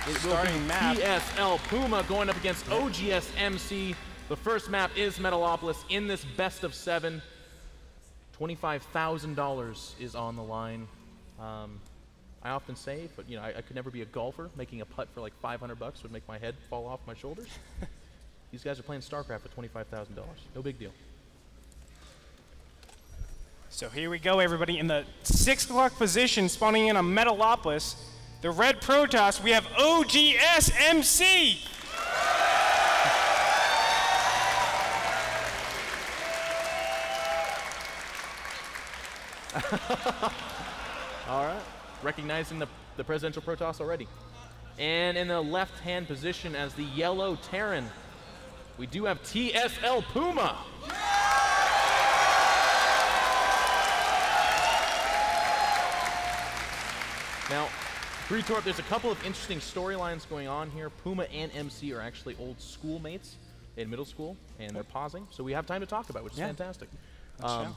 It will be TSLPuMa going up against oGsMC. The first map is Metalopolis in this best of 7. $25,000 is on the line. I often say, but you know, I could never be a golfer. Making a putt for like $500 would make my head fall off my shoulders. These guys are playing Starcraft for $25,000. No big deal. So here we go, everybody. In the 6 o'clock position, spawning in on Metalopolis, the red Protoss, we have oGsMC. All right, recognizing the presidential Protoss already. And in the left-hand position as the yellow Terran, we do have TSLPuMa. Now, Greetorp, there's a couple of interesting storylines going on here. Puma and MC are actually old schoolmates in middle school, and they're pausing, so we have time to talk about it, which is fantastic. I'm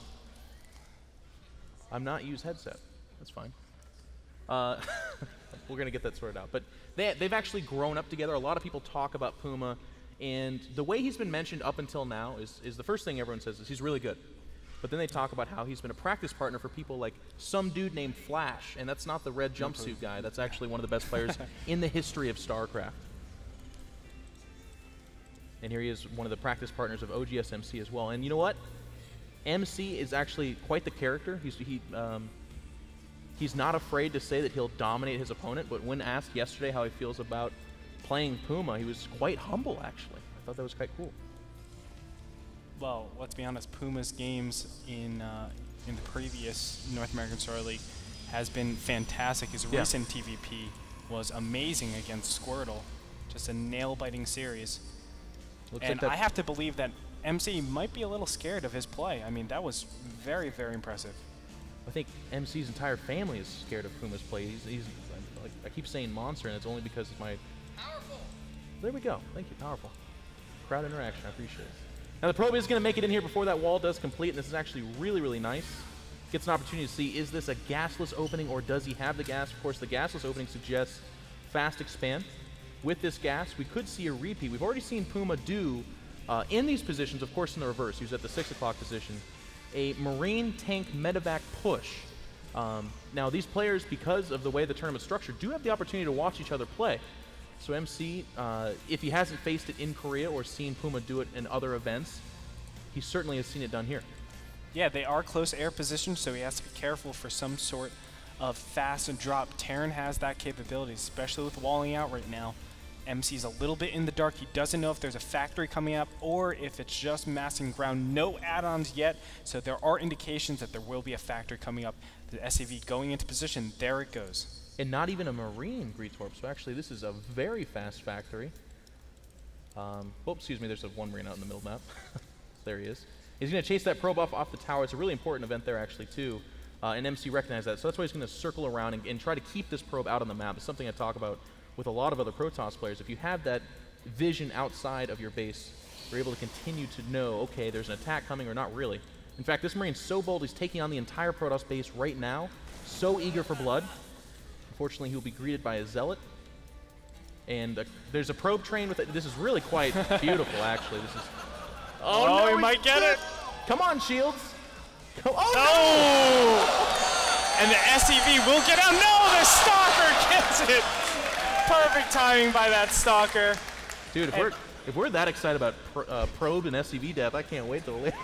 not use headset. That's fine. We're going to get that sorted out. But they've actually grown up together. A lot of people talk about Puma, and the way he's been mentioned up until now is the first thing everyone says is he's really good. But then they talk about how he's been a practice partner for people like some dude named Flash, and that's not the red jumpsuit guy. That's actually one of the best players in the history of StarCraft. And here he is, one of the practice partners of oGsMC as well. And you know what? MC is actually quite the character. He's not afraid to say that he'll dominate his opponent, but when asked yesterday how he feels about playing Puma, he was quite humble, actually. I thought that was quite cool. Well, let's be honest, Puma's games in the previous North American Star League has been fantastic. His recent TVP was amazing against Squirtle. Just a nail-biting series. And I have to believe that MC might be a little scared of his play. I mean, that was very, very impressive. I think MC's entire family is scared of Puma's play. He's like, I keep saying monster, and it's only because of my... Powerful! There we go. Thank you. Powerful. Crowd interaction. I appreciate it. Now, the probe is going to make it in here before that wall does complete, and this is actually really, really nice. Gets an opportunity to see, is this a gasless opening, or does he have the gas? Of course, the gasless opening suggests fast expand. With this gas, we could see a repeat. We've already seen Puma do, in these positions, of course in the reverse, he was at the 6 o'clock position, a Marine tank medevac push. Now, these players, because of the way the tournament's structured, do have the opportunity to watch each other play. So MC, if he hasn't faced it in Korea or seen Puma do it in other events, he certainly has seen it done here. Yeah, they are close air positions, so he has to be careful for some sort of fast drop. Terran has that capability, especially with walling out right now. MC's a little bit in the dark. He doesn't know if there's a factory coming up or if it's just massing ground. No add-ons yet, so there are indications that there will be a factory coming up. The SAV going into position. There it goes. And not even a Marine, Greetorp. So actually, this is a very fast factory. Oh, excuse me, there's one Marine out in the middle map. There he is. He's going to chase that probe off the tower. It's a really important event there, actually, too. And MC recognized that. So that's why he's going to circle around and try to keep this probe out on the map. It's something I talk about with a lot of other Protoss players. If you have that vision outside of your base, you're able to continue to know, okay, there's an attack coming or not really. In fact, this Marine's so bold, he's taking on the entire Protoss base right now. So eager for blood. Unfortunately, he'll be greeted by a Zealot. And there's a probe train with it. This is really quite beautiful, actually. This is... Oh, no, he might get it. Come on, Shields. Oh, no! And the SCV will get out. No, the Stalker gets it. Perfect timing by that Stalker. Dude, if we're that excited about probe and SCV death, I can't wait till later.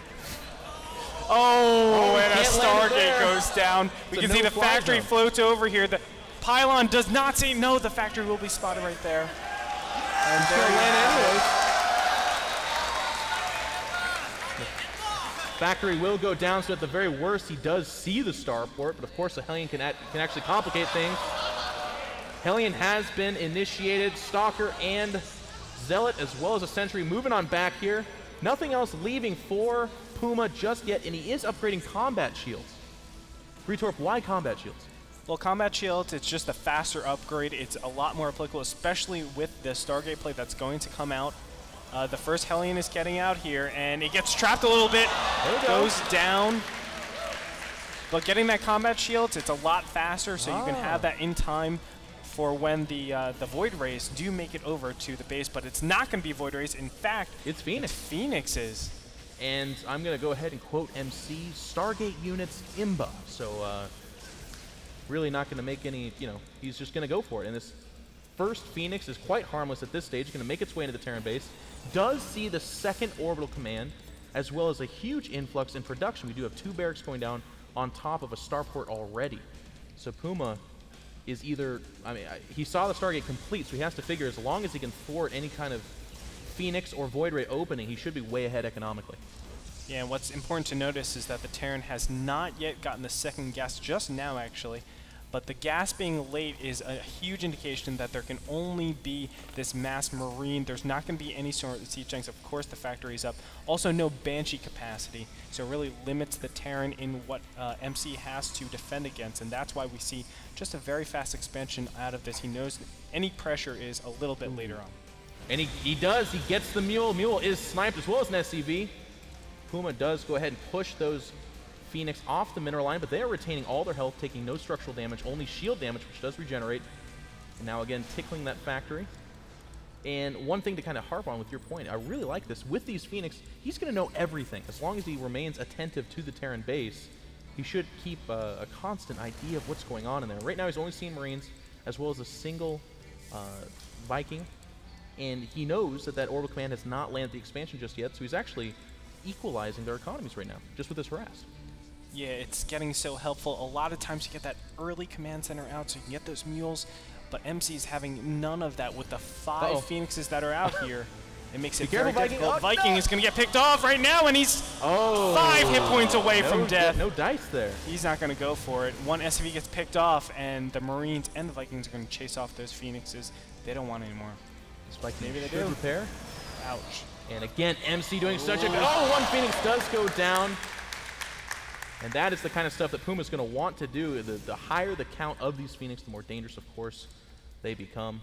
Oh, and a Stargate goes down. We can see the factory floats over here. The pylon does not say no. The factory will be spotted right there. And there he is. Factory will go down, so at the very worst, he does see the starport, but of course, the Hellion can actually complicate things. Hellion has been initiated. Stalker and Zealot, as well as a Sentry, moving on back here. Nothing else leaving for Puma just yet, and he is upgrading combat shields. Greetorp, why combat shields? Well, combat shields, it's just a faster upgrade. It's a lot more applicable, especially with the Stargate plate that's going to come out. The first Hellion is getting out here, and it gets trapped a little bit. Goes down. But getting that combat shields, it's a lot faster, so you can have that in time for when the Void Rays do make it over to the base, but it's not going to be Void Rays. In fact, it's Phoenix. It's Phoenix's. And I'm going to go ahead and quote MC, Stargate units imba. So really not going to make any, he's just going to go for it. And this first Phoenix is quite harmless at this stage. It's going to make its way into the Terran base. Does see the second orbital command, as well as a huge influx in production. We do have 2 barracks going down on top of a starport already. So Puma is either, he saw the Stargate complete, so he has to figure as long as he can thwart any kind of Phoenix or Void Ray opening, he should be way ahead economically. Yeah, and what's important to notice is that the Terran has not yet gotten the second gas, just now actually, but the gas being late is a huge indication that there can only be this mass Marine. There's not going to be any sort of siege tanks. Of course, the factory's up. Also, no Banshee capacity, so it really limits the Terran in what MC has to defend against, and that's why we see just a very fast expansion out of this. He knows that any pressure is a little bit later on. And he does. He gets the Mule. Mule is sniped as well as an SCV. Puma does go ahead and push those Phoenix off the mineral line, but they are retaining all their health, taking no structural damage, only shield damage, which does regenerate. And now again, tickling that factory. And one thing to kind of harp on with your point, I really like this. With these Phoenix, he's going to know everything. As long as he remains attentive to the Terran base, he should keep a constant idea of what's going on in there. Right now, he's only seen Marines, as well as a single Viking. And he knows that orbital command has not landed the expansion just yet, so he's actually equalizing their economies right now, just with this harass. Yeah, it's getting so helpful. A lot of times you get that early command center out so you can get those mules, but MC's having none of that with the 5 Phoenixes that are out here. It makes it very difficult. Viking is going to get picked off right now, and he's 5 hit points away from death. No dice there. He's not going to go for it. One SCV gets picked off, and the Marines and the Vikings are going to chase off those Phoenixes. They don't want any more. Maybe they do. Repair. Ouch. And again, MC doing such a good... Oh, one Phoenix does go down. And that is the kind of stuff that Puma's going to want to do. The higher the count of these Phoenix, the more dangerous, of course, they become.